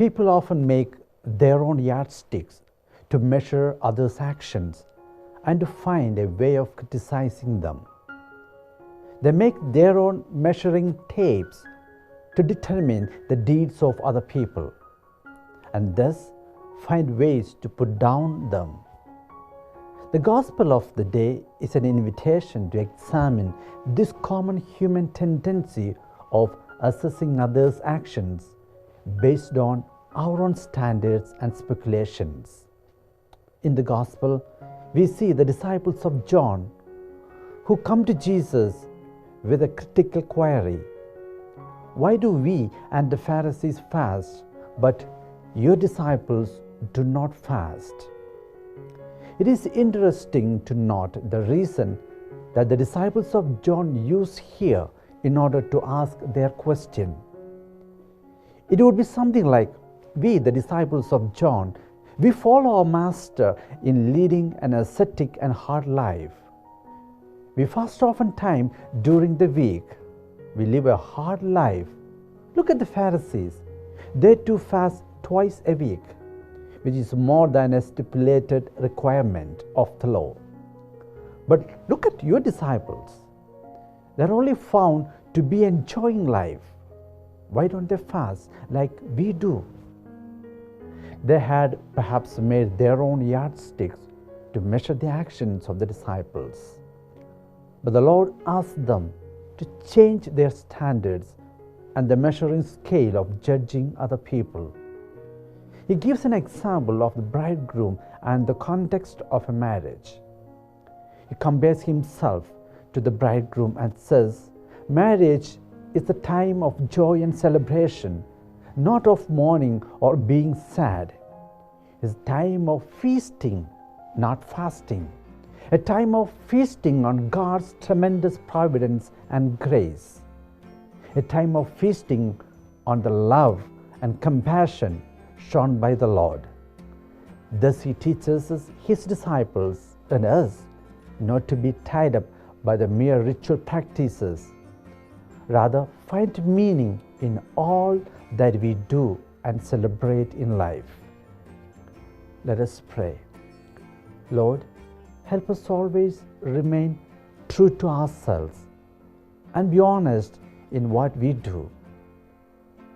People often make their own yardsticks to measure others' actions and to find a way of criticizing them. They make their own measuring tapes to determine the deeds of other people and thus find ways to put down them. The gospel of the day is an invitation to examine this common human tendency of assessing others' actions based on our own standards and speculations. In the gospel, we see the disciples of John who come to Jesus with a critical query. Why do we and the Pharisees fast, but your disciples do not fast? It is interesting to note the reason that the disciples of John use here in order to ask their question. It would be something like, we, the disciples of John, we follow our Master in leading an ascetic and hard life. We fast oftentimes during the week. We live a hard life. Look at the Pharisees. They too fast twice a week, which is more than a stipulated requirement of the law. But look at your disciples. They're only found to be enjoying life. Why don't they fast like we do? They had perhaps made their own yardsticks to measure the actions of the disciples. But the Lord asked them to change their standards and the measuring scale of judging other people. He gives an example of the bridegroom and the context of a marriage. He compares himself to the bridegroom and says, marriage is a time of joy and celebration, not of mourning or being sad. It's a time of feasting, not fasting. A time of feasting on God's tremendous providence and grace. A time of feasting on the love and compassion shown by the Lord. Thus he teaches his disciples and us not to be tied up by the mere ritual practices. Rather, find meaning in all that we do and celebrate in life. Let us pray. Lord, help us always remain true to ourselves and be honest in what we do.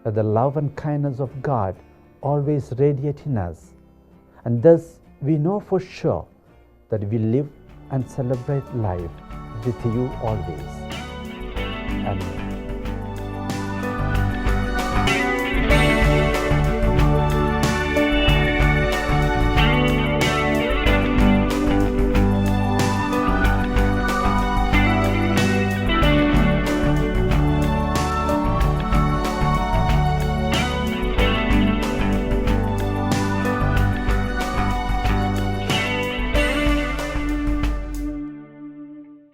Let the love and kindness of God always radiate in us, and thus we know for sure that we live and celebrate life with you always. Amen.